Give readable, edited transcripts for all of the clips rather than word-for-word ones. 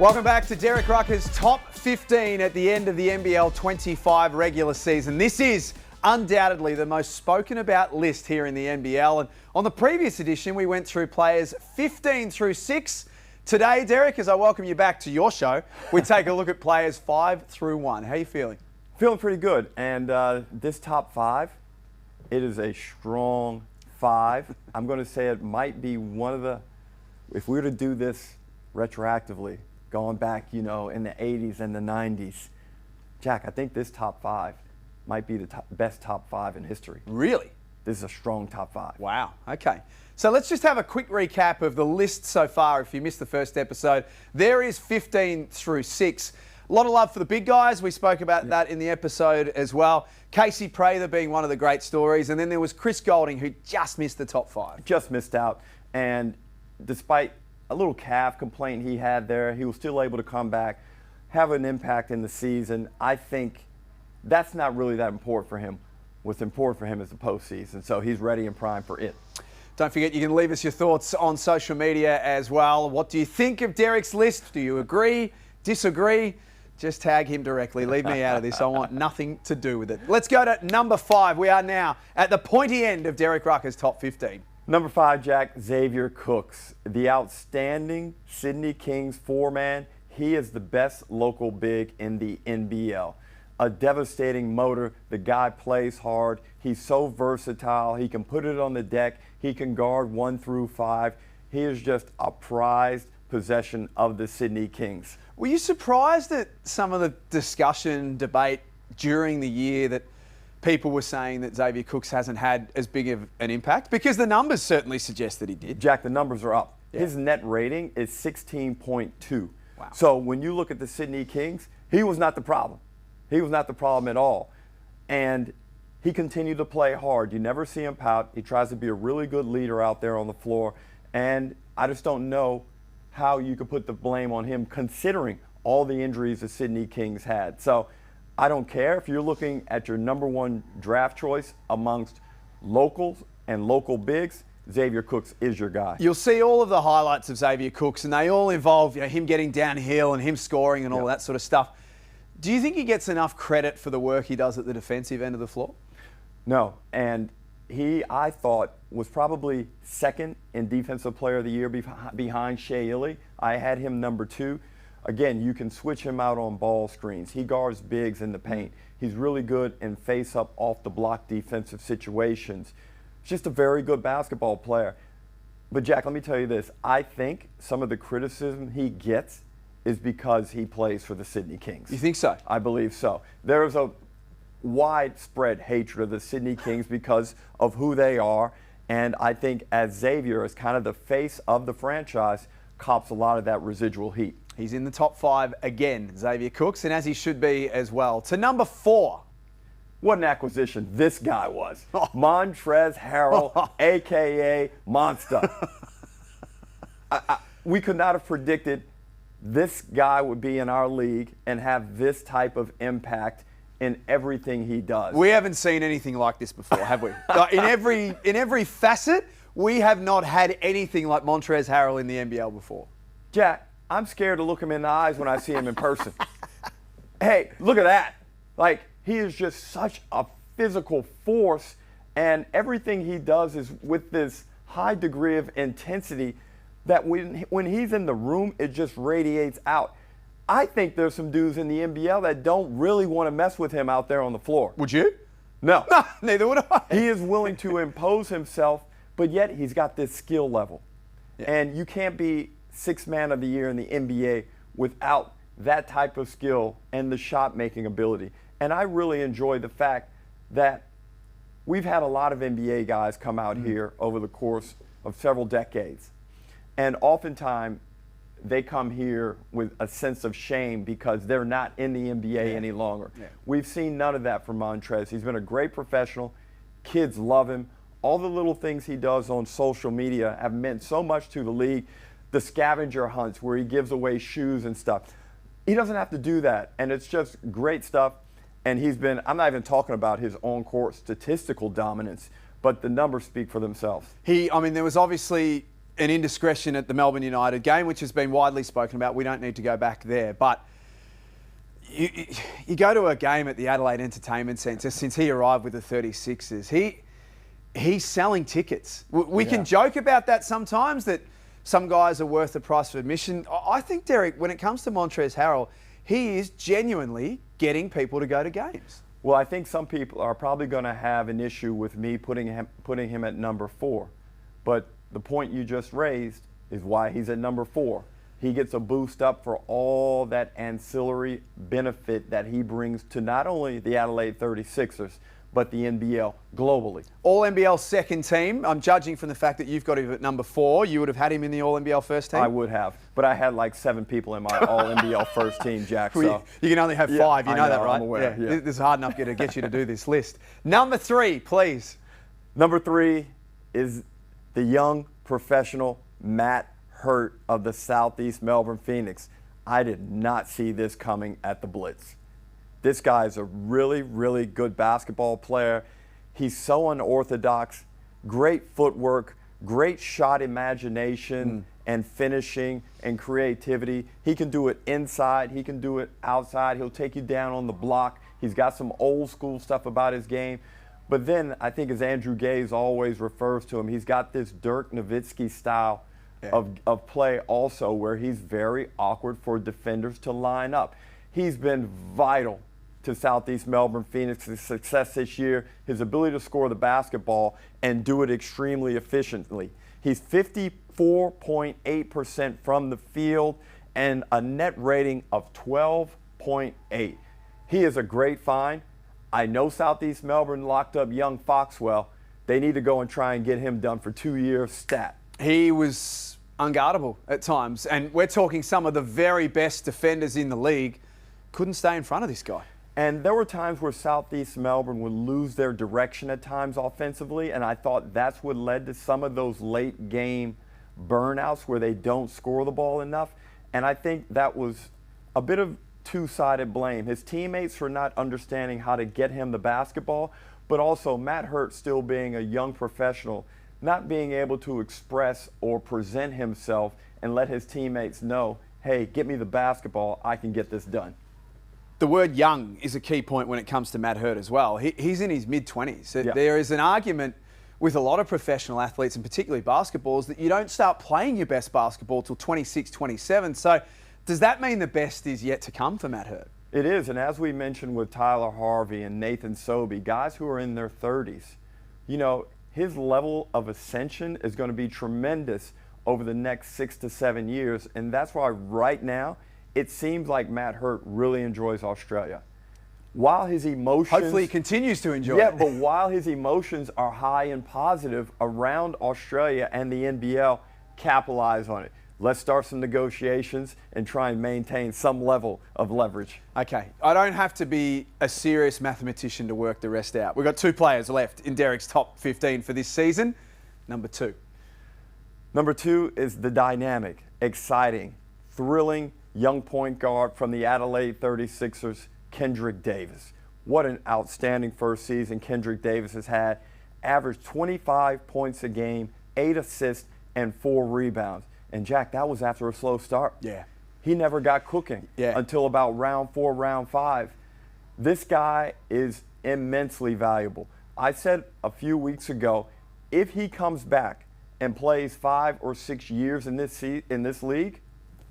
Welcome back to Derek Rucker's Top 15 at the end of the NBL 25 regular season. This is undoubtedly the most spoken about list here in the NBL. And on the previous edition, we went through players 15 through 6. Today, Derek, as I welcome you back to your show, we take a look at players 5 through 1. How are you feeling? Feeling pretty good. And this top 5, it is a strong 5. I'm going to say it might be one of the, if we were to do this retroactively, going back, in the 80s and the 90s, Jack, I think this top 5 might be the best top 5 in history. Really? This is a strong top 5. Wow. Okay. So let's just have a quick recap of the list so far. If you missed the first episode, there is 15 through 6. A lot of love for the big guys. We spoke about that in the episode as well. Casey Prather being one of the great stories. And then there was Chris Golding, who just missed the top 5. Just missed out. And despite a little calf complaint he had there, he was still able to come back, have an impact in the season. I think that's not really that important for him. What's important for him is the postseason, so he's ready and primed for it. Don't forget, you can leave us your thoughts on social media as well. What do you think of Derek's list? Do you agree, disagree? Just tag him directly. Leave me out of this. I want nothing to do with it. Let's go to number 5. We are now at the pointy end of Derek Rucker's top 15. Number 5, Jack, Xavier Cooks, the outstanding Sydney Kings 4-man. He is the best local big in the NBL. A devastating motor. The guy plays hard. He's so versatile. He can put it on the deck. He can guard 1 through 5. He is just a prized possession of the Sydney Kings. Were you surprised at some of the discussion, debate during the year that people were saying that Xavier Cooks hasn't had as big of an impact? Because the numbers certainly suggest that he did. Jack, the numbers are up. Yeah. His net rating is 16.2. Wow. So when you look at the Sydney Kings, he was not the problem. He was not the problem at all. And he continued to play hard. You never see him pout. He tries to be a really good leader out there on the floor. And I just don't know how you could put the blame on him considering all the injuries the Sydney Kings had. So I don't care if you're looking at your number 1 draft choice amongst locals and local bigs. Xavier Cooks is your guy. You'll see all of the highlights of Xavier Cooks, and they all involve him getting downhill and him scoring and all that sort of stuff. Do you think he gets enough credit for the work he does at the defensive end of the floor? No, and he, I thought, was probably second in Defensive Player of the Year behind Shea Illy. I had him number 2. Again, you can switch him out on ball screens. He guards bigs in the paint. He's really good in face-up, off-the-block defensive situations. Just a very good basketball player. But, Jack, let me tell you this. I think some of the criticism he gets is because he plays for the Sydney Kings. You think so? I believe so. There is a widespread hatred of the Sydney Kings because of who they are. And I think as Xavier is kind of the face of the franchise, cops a lot of that residual heat. He's in the top 5 again, Xavier Cooks, and as he should be as well. To number 4. What an acquisition this guy was. Montrezl Harrell, a.k.a. Monster. We could not have predicted this guy would be in our league and have this type of impact in everything he does. We haven't seen anything like this before, have we? in every facet, we have not had anything like Montrezl Harrell in the NBL before. Jack, I'm scared to look him in the eyes when I see him in person. Hey, look at that. Like, he is just such a physical force, and everything he does is with this high degree of intensity that when he's in the room, it just radiates out. I think there's some dudes in the NBL that don't really want to mess with him out there on the floor. Would you? No. No, neither would I. He is willing to impose himself, but yet he's got this skill level. Yeah. And you can't be 6th man of the year in the NBA without that type of skill and the shot-making ability. And I really enjoy the fact that we've had a lot of NBA guys come out here over the course of several decades. And oftentimes, they come here with a sense of shame because they're not in the NBA any longer. Yeah. We've seen none of that from Montrezl. He's been a great professional. Kids love him. All the little things he does on social media have meant so much to the league. The scavenger hunts where he gives away shoes and stuff. He doesn't have to do that, and it's just great stuff. And he's been, I'm not even talking about his on-court statistical dominance, but the numbers speak for themselves. There was obviously an indiscretion at the Melbourne United game, which has been widely spoken about. We don't need to go back there. But you go to a game at the Adelaide Entertainment Centre since he arrived with the 36ers. He's selling tickets. We can joke about that sometimes, that some guys are worth the price of admission. I think, Derek, when it comes to Montrezl Harrell, he is genuinely getting people to go to games. Well, I think some people are probably going to have an issue with me putting him at number 4. But the point you just raised is why he's at number 4. He gets a boost up for all that ancillary benefit that he brings to not only the Adelaide 36ers, but the NBL globally. All-NBL second team. I'm judging from the fact that you've got him at number 4. You would have had him in the All-NBL first team? I would have. But I had like 7 people in my All-NBL first team, Jack. So. You can only have 5. You know that, right? I'm aware. Yeah. This is hard enough to get you to do this list. Number 3, please. Number 3 is the young professional Matt Hurt of the Southeast Melbourne Phoenix. I did not see this coming at the Blitz. This guy is a really, really good basketball player. He's so unorthodox, great footwork, great shot imagination and finishing and creativity. He can do it inside, he can do it outside. He'll take you down on the block. He's got some old school stuff about his game. But then I think, as Andrew Gaze always refers to him, he's got this Dirk Nowitzki style of play also, where he's very awkward for defenders to line up. He's been vital to Southeast Melbourne Phoenix's success this year, his ability to score the basketball and do it extremely efficiently. He's 54.8% from the field and a net rating of 12.8. He is a great find. I know Southeast Melbourne locked up young Foxwell. They need to go and try and get him done for 2 years stat. He was unguardable at times, and we're talking some of the very best defenders in the league couldn't stay in front of this guy. And there were times where Southeast Melbourne would lose their direction at times offensively, and I thought that's what led to some of those late game burnouts where they don't score the ball enough. And I think that was a bit of two-sided blame. His teammates for not understanding how to get him the basketball, but also Matt Hurt, still being a young professional, not being able to express or present himself and let his teammates know, hey, get me the basketball, I can get this done. The word young is a key point when it comes to Matt Hurt as well. He's in his mid-20s. Yeah. There is an argument with a lot of professional athletes, and particularly basketballs, that you don't start playing your best basketball till 26, 27. So does that mean the best is yet to come for Matt Hurt? It is, and as we mentioned with Tyler Harvey and Nathan Sobey, guys who are in their 30s, you know, his level of ascension is going to be tremendous over the next 6 to 7 years, and that's why right now it seems like Matt Hurt really enjoys Australia. While his emotions... Hopefully he continues to enjoy it. Yeah, but while his emotions are high and positive around Australia and the NBL, capitalize on it. Let's start some negotiations and try and maintain some level of leverage. Okay, I don't have to be a serious mathematician to work the rest out. We've got 2 players left in Derek's top 15 for this season. Number 2. Number 2 is the dynamic, exciting, thrilling young point guard from the Adelaide 36ers, Kendrick Davis. What an outstanding first season Kendrick Davis has had. Averaged 25 points a game, 8 assists, and 4 rebounds. And Jack, that was after a slow start. Yeah. He never got cooking until about round 4, round 5. This guy is immensely valuable. I said a few weeks ago, if he comes back and plays 5 or 6 years in this league,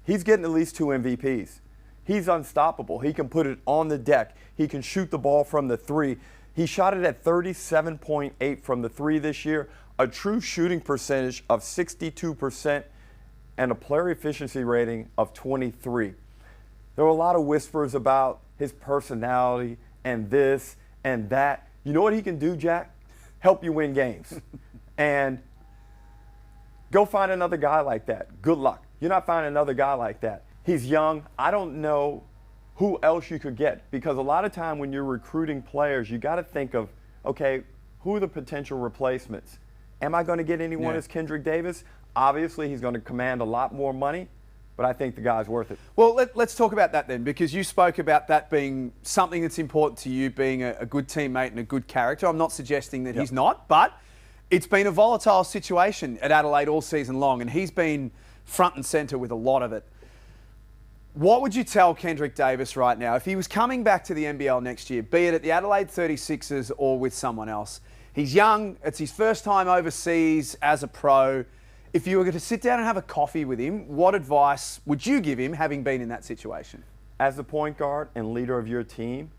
he's getting at least 2 MVPs. He's unstoppable. He can put it on the deck. He can shoot the ball from the 3. He shot it at 37.8 from the 3 this year, a true shooting percentage of 62%, and a player efficiency rating of 23. There were a lot of whispers about his personality and this and that. You know what he can do, Jack? Help you win games. And go find another guy like that. Good luck. You're not finding another guy like that. He's young. I don't know who else you could get, because a lot of time when you're recruiting players, you got to think of, okay, who are the potential replacements? Am I going to get anyone as Kendrick Davis? Obviously, he's going to command a lot more money, but I think the guy's worth it. Well, let's talk about that then, because you spoke about that being something that's important to you, being a good teammate and a good character. I'm not suggesting that he's not, but It's been a volatile situation at Adelaide all season long, and he's been front and centre with a lot of it. What would you tell Kendrick Davis right now if he was coming back to the NBL next year, be it at the Adelaide 36ers or with someone else? He's young. It's his first time overseas as a pro. If you were going to sit down and have a coffee with him, what advice would you give him having been in that situation? As the point guard and leader of your team,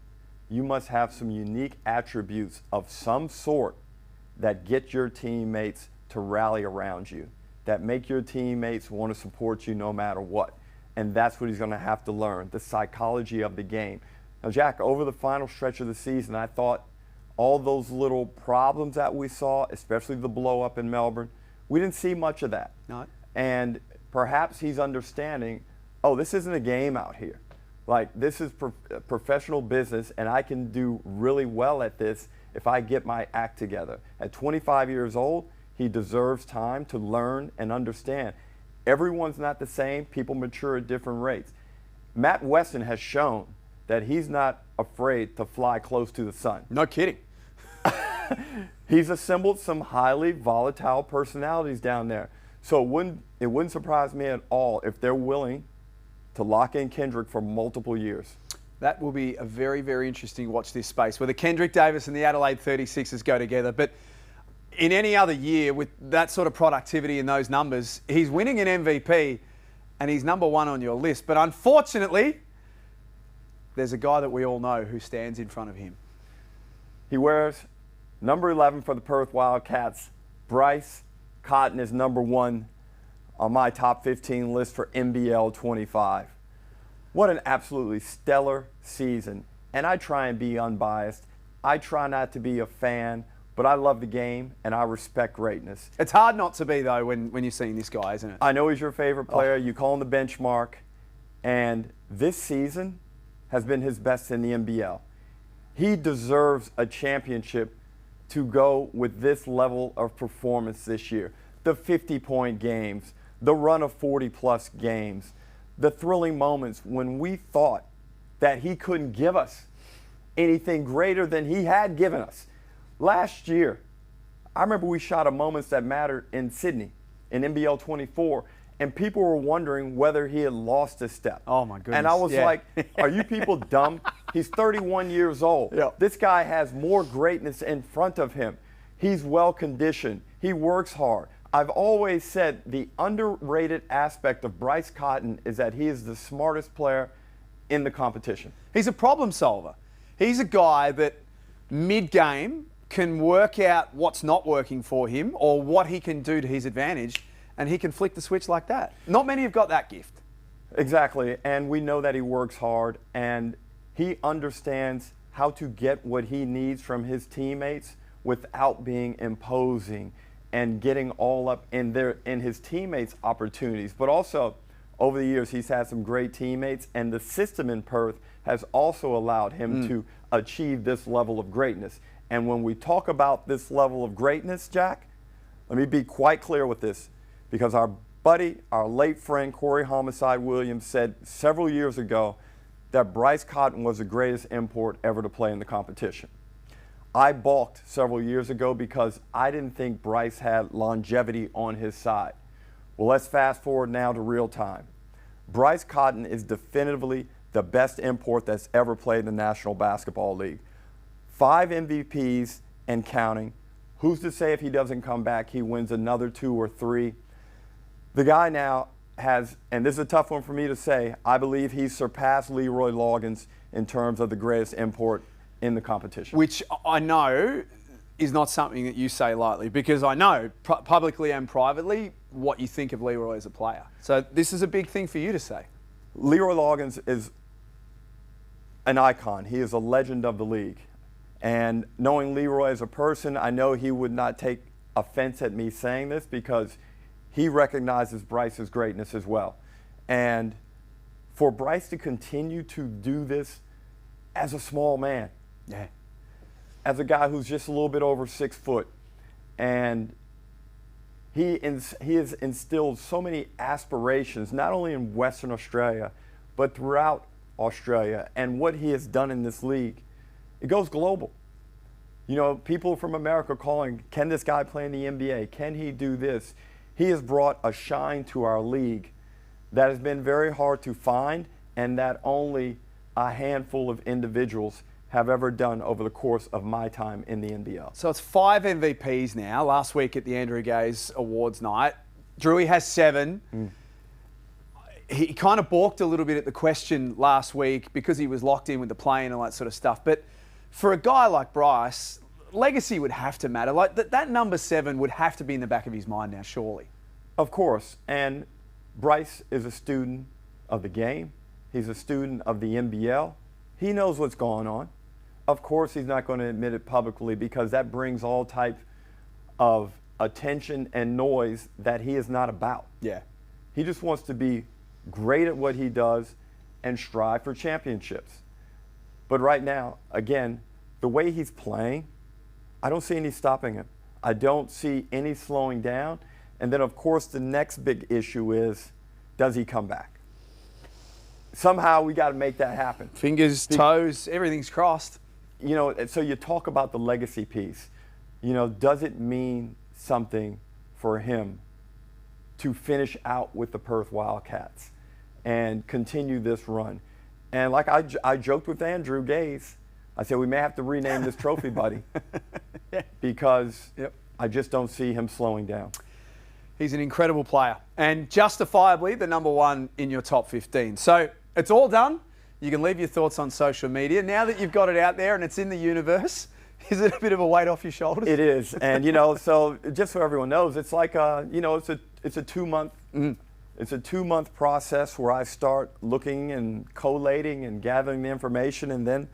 you must have some unique attributes of some sort that get your teammates to rally around you, that make your teammates want to support you no matter what. And that's what he's going to have to learn, the psychology of the game. Now, Jack, over the final stretch of the season, I thought all those little problems that we saw, especially the blow up in Melbourne, we didn't see much of that. No. And perhaps he's understanding, oh, this isn't a game out here. Like, this is professional business, and I can do really well at this if I get my act together. At 25 years old, he deserves time to learn and understand. Everyone's not the same. People mature at different rates. Matt Weston has shown that he's not afraid to fly close to the sun. No kidding. He's assembled some highly volatile personalities down there. So it wouldn't surprise me at all if they're willing to lock in Kendrick for multiple years. That will be a very, very interesting watch this space, whether Kendrick Davis and the Adelaide 36ers go together. But in any other year with that sort of productivity and those numbers, he's winning an MVP and he's number one on your list. But unfortunately, there's a guy that we all know who stands in front of him. He wears number 11 for the Perth Wildcats. Bryce Cotton is number 1 on my top 15 list for NBL 25. What an absolutely stellar season. And I try and be unbiased. I try not to be a fan, but I love the game and I respect greatness. It's hard not to be, though, when you're seeing this guy, isn't it? I know he's your favorite player. You call him the benchmark. And this season has been his best in the NBL. He deserves a championship to go with this level of performance this year. The 50-point games, the run of 40-plus games, the thrilling moments when we thought that he couldn't give us anything greater than he had given us. Last year, I remember we shot a Moments That Matter in Sydney in NBL 24, and people were wondering whether he had lost a step. Oh, my goodness. And I was like, are you people dumb? He's 31 years old. Yeah. This guy has more greatness in front of him. He's well-conditioned. He works hard. I've always said the underrated aspect of Bryce Cotton is that he is the smartest player in the competition. He's a problem solver. He's a guy that mid-game can work out what's not working for him or what he can do to his advantage, and he can flick the switch like that. Not many have got that gift. Exactly, and we know that he works hard, and he understands how to get what he needs from his teammates without being imposing and getting all up in his teammates' opportunities. But also, over the years, he's had some great teammates, and the system in Perth has also allowed him to achieve this level of greatness. And when we talk about this level of greatness, Jack, let me be quite clear with this, because our buddy, our late friend, Corey Homicide Williams, said several years ago that Bryce Cotton was the greatest import ever to play in the competition. I balked several years ago because I didn't think Bryce had longevity on his side. Well, let's fast forward now to real time. Bryce Cotton is definitively the best import that's ever played in the National Basketball League. 5 MVPs and counting. Who's to say if he doesn't come back, he wins another 2 or 3? The guy now has, and this is a tough one for me to say, I believe he's surpassed Leroy Loggins in terms of the greatest import in the competition. Which I know is not something that you say lightly, because I know publicly and privately what you think of Leroy as a player. So this is a big thing for you to say. Leroy Loggins is an icon. He is a legend of the league. And knowing Leroy as a person, I know he would not take offense at me saying this, because he recognizes Bryce's greatness as well. And for Bryce to continue to do this as a small man, as a guy who's just a little bit over 6 foot, and he has instilled so many aspirations, not only in Western Australia, but throughout Australia. And what he has done in this league, it goes global. You know, people from America calling, can this guy play in the NBA? Can he do this? He has brought a shine to our league that has been very hard to find, and that only a handful of individuals have ever done over the course of my time in the NBL. So it's 5 MVPs now. Last week at the Andrew Gaze Awards night, Drewy has 7. He kind of balked a little bit at the question last week because he was locked in with the play and all that sort of stuff. But for a guy like Bryce, legacy would have to matter. Like that number 7 would have to be in the back of his mind now, surely. Of course. And Bryce is a student of the game. He's a student of the NBL. He knows what's going on. Of course, he's not going to admit it publicly because that brings all type of attention and noise that he is not about. Yeah. He just wants to be great at what he does and strive for championships. But right now, again, the way he's playing, I don't see any stopping him. I don't see any slowing down. And then, of course, the next big issue is, does he come back? Somehow we got to make that happen. Fingers, toes, everything's crossed. You know, so you talk about the legacy piece. You know, does it mean something for him to finish out with the Perth Wildcats and continue this run? And like I joked with Andrew Gaze, I said we may have to rename this trophy, buddy, because I just don't see him slowing down. He's an incredible player and justifiably the number 1 in your top 15. So it's all done. You can leave your thoughts on social media. Now that you've got it out there and it's in the universe, is it a bit of a weight off your shoulders? It is. And, you know, so just so everyone knows, it's like, you know, it's a 2-month it's a 2-month process where I start looking and collating and gathering the information, and then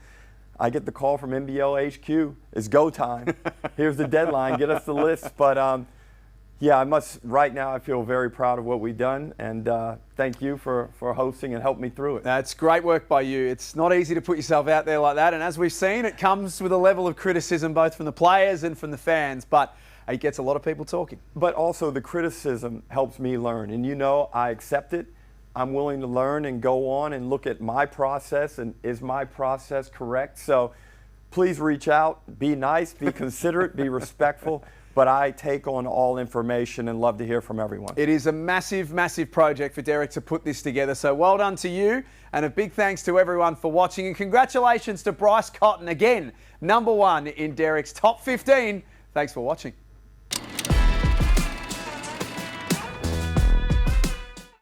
I get the call from NBL HQ. It's go time. Here's the deadline. Get us the list. But, yeah, right now I feel very proud of what we've done, and thank you for hosting and helping me through it. That's great work by you. It's not easy to put yourself out there like that, and as we've seen, it comes with a level of criticism both from the players and from the fans, but it gets a lot of people talking. But also the criticism helps me learn, and you know, I accept it. I'm willing to learn and go on and look at my process, and is my process correct? So please reach out, be nice, be considerate, be respectful. But I take on all information and love to hear from everyone. It is a massive, massive project for Derek to put this together. So well done to you, and a big thanks to everyone for watching. And congratulations to Bryce Cotton, again, number 1 in Derek's top 15. Thanks for watching.